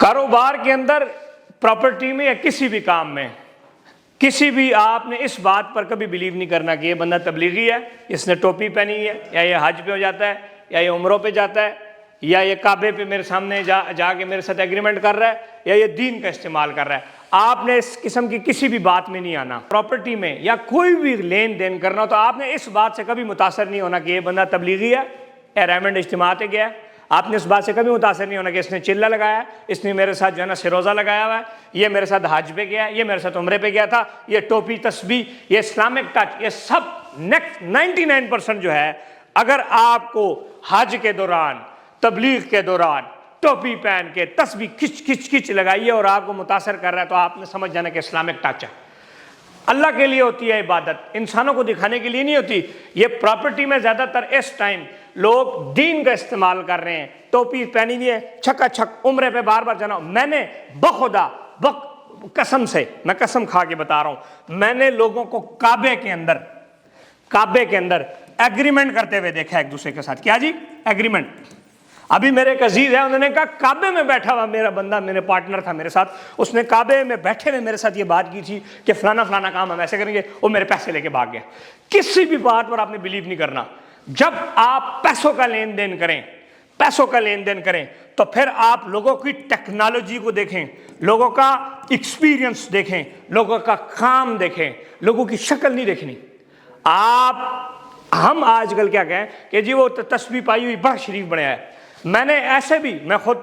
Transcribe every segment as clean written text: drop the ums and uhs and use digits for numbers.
کاروبار کے اندر، پراپرٹی میں یا کسی بھی کام میں، کسی بھی آپ نے اس بات پر کبھی بلیو نہیں کرنا کہ یہ بندہ تبلیغی ہے، اس نے ٹوپی پہنی ہے، یا یہ حج پہ ہو جاتا ہے، یا یہ عمروں پہ جاتا ہے، یا یہ کعبے پہ میرے سامنے جا کے میرے ساتھ ایگریمنٹ کر رہا ہے، یا یہ دین کا استعمال کر رہا ہے۔ آپ نے اس قسم کی کسی بھی بات میں نہیں آنا۔ پراپرٹی میں یا کوئی بھی لین دین کرنا تو آپ نے اس بات سے کبھی متاثر نہیں ہونا کہ یہ بندہ تبلیغی ہے یا ریمنڈ اجتماع پہ گیا ہے۔ آپ نے اس بات سے کبھی متاثر نہیں ہونا کہ اس نے چلہ لگایا ہے، اس نے میرے ساتھ جو ہے نا سروزہ لگایا ہوا ہے، یہ میرے ساتھ حج پہ گیا ہے، یہ میرے ساتھ عمرے پہ گیا تھا، یہ ٹوپی، تسبیح، یہ اسلامک ٹچ، یہ سب 99% جو ہے، اگر آپ کو حج کے دوران، تبلیغ کے دوران ٹوپی پہن کے تسبیح کھچ لگائیے اور آپ کو متاثر کر رہا ہے تو آپ نے سمجھ جانا کہ اسلامک ٹچ ہے۔ اللہ کے لیے ہوتی ہے عبادت، انسانوں کو دکھانے کے لیے نہیں ہوتی۔ یہ پراپرٹی میں زیادہ تر اس ٹائم لوگ دین کا استعمال کر رہے ہیں، ٹوپی پہنی ہوئی ہے، چھکا چھک عمرے پہ بار بار جانا۔ میں نے بخدا قسم سے، میں قسم کھا کے بتا رہا ہوں، میں نے لوگوں کو کعبے کے اندر ایگریمنٹ کرتے ہوئے دیکھا ایک دوسرے کے ساتھ۔ کیا جی؟ ایگریمنٹ۔ ابھی میرے ایک عزیز ہے، انہوں نے کہا کعبے میں بیٹھا ہوا میرا بندہ، میرے پارٹنر تھا میرے ساتھ، اس نے کعبے میں بیٹھے ہوئے میرے ساتھ یہ بات کی تھی کہ فلانا کام ہم ایسے کریں گے، وہ میرے پیسے لے کے بھاگ گیا۔ کسی بھی بات پر آپ نے بلیو نہیں کرنا۔ جب آپ پیسوں کا لین دین کریں تو پھر آپ لوگوں کی ٹیکنالوجی کو دیکھیں، لوگوں کا ایکسپیرینس دیکھیں، لوگوں کا کام دیکھیں، لوگوں کی شکل نہیں دیکھنی۔ ہم آج کل کیا کہیں کہ جی وہ تسبیح پائی ہوئی بڑا شریف بنایا ہے۔ میں خود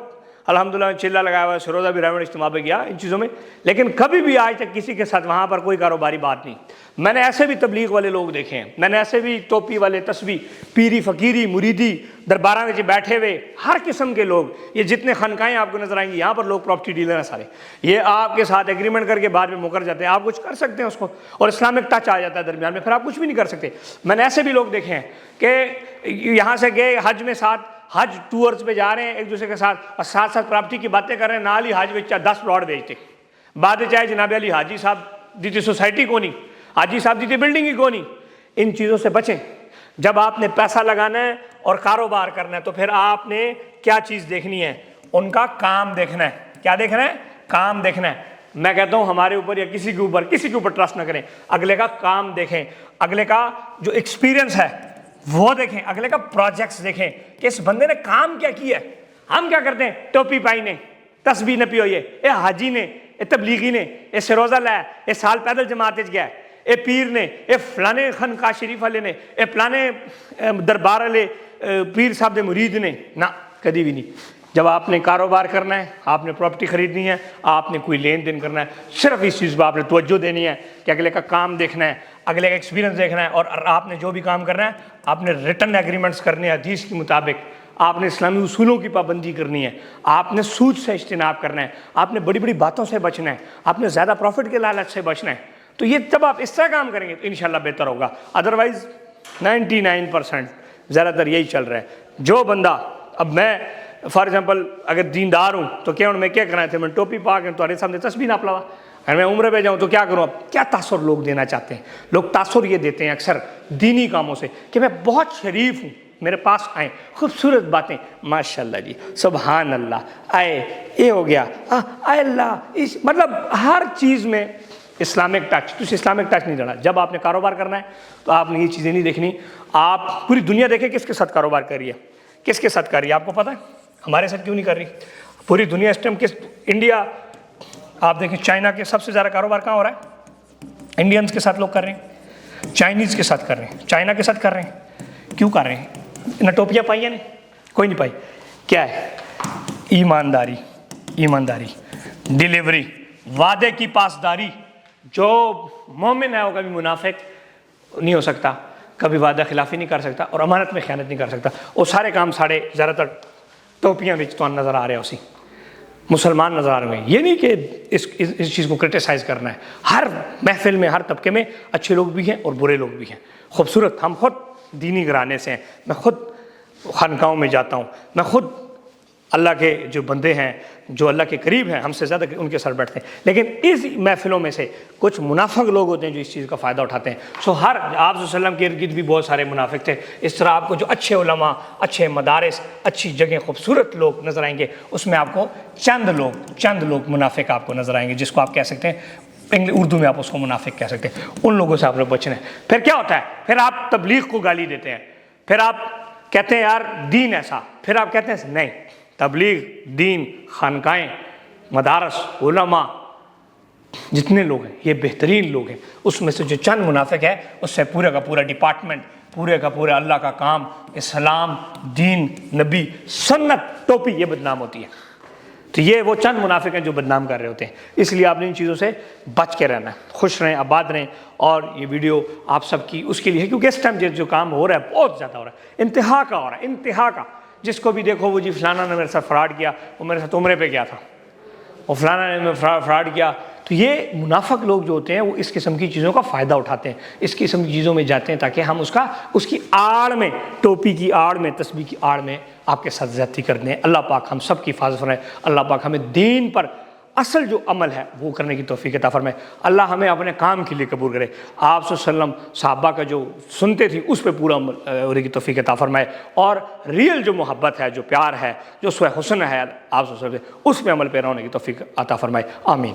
الحمدللہ چلہ لگایا ہوا ہے، سروزہ بھی ریمنڈ اجتماع پہ گیا ان چیزوں میں، لیکن کبھی بھی آج تک کسی کے ساتھ وہاں پر کوئی کاروباری بات نہیں۔ میں نے ایسے بھی تبلیغ والے لوگ دیکھے ہیں، میں نے ایسے بھی ٹوپی والے، تسبیح، پیری، فقیری، مریدی، درباراں میں بیٹھے ہوئے ہر قسم کے لوگ، یہ جتنے خانقاہیں آپ کو نظر آئیں گی یہاں پر لوگ پراپرٹی ڈیلر ہیں سارے، یہ آپ کے ساتھ ایگریمنٹ کر کے بعد میں مکر جاتے ہیں۔ آپ کچھ کر سکتے ہیں اس کو، اور اسلامک ٹچ آ جاتا ہے درمیان میں، پھر آپ کچھ بھی نہیں کر سکتے۔ میں نے ایسے بھی لوگ دیکھے ہیں کہ یہاں سے گئے حج میں، حج ٹورز پہ جا رہے ہیں ایک دوسرے کے ساتھ، اور ساتھ پراپرٹی کی باتیں کر رہے ہیں، نال ہی حج میں 10 پلاٹ بیچتے، بعد چاہے جناب علی حاجی صاحب دیتی سوسائٹی کو نہیں، حاجی صاحب دیتی بلڈنگ ہی کو نہیں۔ ان چیزوں سے بچیں۔ جب آپ نے پیسہ لگانا ہے اور کاروبار کرنا ہے تو پھر آپ نے کیا چیز دیکھنی ہے؟ ان کا کام دیکھنا ہے۔ کیا دیکھنا ہے؟ کام دیکھنا ہے۔ میں کہتا ہوں ہمارے اوپر یا کسی کے اوپر ٹرسٹ نہ کریں، اگلے کا کام دیکھیں، اگلے کا جو ایکسپیرینس ہے وہ دیکھیں، اگلے کا پروجیکٹس دیکھیں کہ اس بندے نے کام کیا کیا ہے۔ ہم کیا کرتے ہیں؟ ٹوپی پائی نے، تسبیح نہ پیو، یہ حاجی نے، یہ تبلیغی نے، یہ سروزہ لایا، یہ سال پیدل جماعت گیا، یہ پیر نے، یہ فلانے خانقاہ شریف والے نے، یہ فلانے دربار والے پیر صاحب دے مرید نے، نہ کبھی بھی نہیں۔ جب آپ نے کاروبار کرنا ہے، آپ نے پراپرٹی خریدنی ہے، آپ نے کوئی لین دین کرنا ہے، صرف اس چیز پہ آپ نے توجہ دینی ہے کہ اگلے کا کام دیکھنا ہے، اگلے کا ایکسپیرینس دیکھنا ہے، اور آپ نے جو بھی کام کرنا ہے آپ نے ریٹن ایگریمنٹس کرنے ہیں حدیث کے مطابق، آپ نے اسلامی اصولوں کی پابندی کرنی ہے، آپ نے سود سے اجتناب کرنا ہے، آپ نے بڑی بڑی باتوں سے بچنا ہے، آپ نے زیادہ پروفٹ کے لالچ سے بچنا ہے۔ تو یہ جب آپ اس طرح کام کریں گے تو انشاءاللہ بہتر ہوگا۔ ادروائز 99% زیادہ تر یہی چل رہا ہے۔ جو بندہ، اب میں فار ایگزامپل اگر دیندار ہوں تو کیا میں کیا کرنا تھے؟ میں ٹوپی پا کے تمہارے سامنے تسبیح نہ پلاوا، اگر میں عمرے پہ جاؤں تو کیا کروں؟ اب کیا تاثر لوگ دینا چاہتے ہیں؟ لوگ تاثر یہ دیتے ہیں اکثر دینی کاموں سے کہ میں بہت شریف ہوں، میرے پاس آئیں، خوبصورت باتیں، ماشاءاللہ جی، سبحان اللہ، آئے یہ ہو گیا، آئے اللہ، مطلب ہر چیز میں اسلامک ٹچ۔ تو اسلامک ٹچ نہیں دینا۔ جب آپ نے کاروبار کرنا ہے تو آپ نے یہ چیزیں نہیں دیکھنی۔ آپ پوری دنیا دیکھیں کس کے ساتھ کاروبار کر رہی ہے، کس کے ساتھ کر رہی ہے، آپ کو پتہ ہے؟ ہمارے ساتھ کیوں نہیں کر رہی پوری دنیا اس ٹائم؟ انڈیا، آپ دیکھیں چائنا کے سب سے زیادہ کاروبار کہاں ہو رہا ہے؟ انڈینز کے ساتھ لوگ کر رہے ہیں، چائنیز کے ساتھ کر رہے ہیں، چائنا کے ساتھ کر رہے ہیں۔ کیوں کر رہے ہیں؟ نہ ٹوپیاں پائی ہیں، کوئی نہیں پائی۔ کیا ہے؟ ایمانداری، ڈیلیوری، وعدے کی پاسداری۔ جو مومن ہے وہ کبھی منافق نہیں ہو سکتا، کبھی وعدہ خلافی نہیں کر سکتا، اور امانت میں خیانت نہیں کر سکتا۔ وہ سارے کام ساڑھے زیادہ تر ٹوپیاں بچ تو نظر آ رہے ہیں، اسی مسلمان نظر آ رہے ہیں۔ یہ نہیں کہ اس چیز کو کرٹیسائز کرنا ہے۔ ہر محفل میں، ہر طبقے میں اچھے لوگ بھی ہیں اور برے لوگ بھی ہیں، خوبصورت۔ ہم خود دینی گھرانے سے ہیں، میں خود خانقاہوں میں جاتا ہوں، میں خود اللہ کے جو بندے ہیں، جو اللہ کے قریب ہیں، ہم سے زیادہ ان کے سر بیٹھتے ہیں، لیکن اس محفلوں میں سے کچھ منافق لوگ ہوتے ہیں جو اس چیز کا فائدہ اٹھاتے ہیں۔ آپ صلی اللہ علیہ وسلم کے ارد گرد بھی بہت سارے منافق تھے، اس طرح آپ کو جو اچھے علماء، اچھے مدارس، اچھی جگہیں، خوبصورت لوگ نظر آئیں گے، اس میں آپ کو چند لوگ منافق آپ کو نظر آئیں گے، جس کو آپ کہہ سکتے ہیں اردو میں آپ اس کو منافق کہہ سکتے ہیں۔ ان لوگوں سے آپ نے بچنا ہے۔ پھر کیا ہوتا ہے؟ پھر آپ تبلیغ کو گالی دیتے ہیں، پھر آپ کہتے ہیں یار دین ایسا، پھر آپ کہتے ہیں نہیں، تبلیغ، دین، خانقاہیں، مدارس، علماء، جتنے لوگ ہیں یہ بہترین لوگ ہیں۔ اس میں سے جو چند منافق ہے، اس سے پورا کا پورا ڈپارٹمنٹ، پورے کا پورا اللہ کا کام، اسلام، دین، نبی، سنت، ٹوپی، یہ بدنام ہوتی ہے۔ تو یہ وہ چند منافق ہیں جو بدنام کر رہے ہوتے ہیں۔ اس لیے آپ نے ان چیزوں سے بچ کے رہنا ہے، خوش رہیں، آباد رہیں۔ اور یہ ویڈیو آپ سب کی اس کے لیے ہے، کیونکہ اس ٹائم جو کام ہو رہا ہے بہت زیادہ ہو رہا ہے، انتہا کا ہو رہا ہے، انتہا کا۔ جس کو بھی دیکھو وہ جی فلانا نے میرے ساتھ فراڈ کیا، وہ میرے ساتھ عمرے پہ گیا تھا، وہ فلانا نے فراڈ کیا۔ تو یہ منافق لوگ جو ہوتے ہیں وہ اس قسم کی چیزوں کا فائدہ اٹھاتے ہیں، اس قسم کی چیزوں میں جاتے ہیں تاکہ ہم اس کی آڑ میں، ٹوپی کی آڑ میں، تسبیح کی آڑ میں آپ کے ساتھ زیادتی کر دیں۔ اللہ پاک ہم سب کی حفاظت فرمائے، اللہ پاک ہمیں دین پر اصل جو عمل ہے وہ کرنے کی توفیق عطا فرمائے، اللہ ہمیں اپنے کام کے لیے قبول کرے، آپ صلی اللہ علیہ وسلم صحابہ کا جو سنتے تھی اس پہ پورا عمل ہونے کی توفیق عطا فرمائے، اور ریئل جو محبت ہے، جو پیار ہے، جو اسوہ حسن ہے آپ صلی اللہ علیہ وسلم، اس پہ عمل پیرا ہونے کی توفیق عطا فرمائے، آمین۔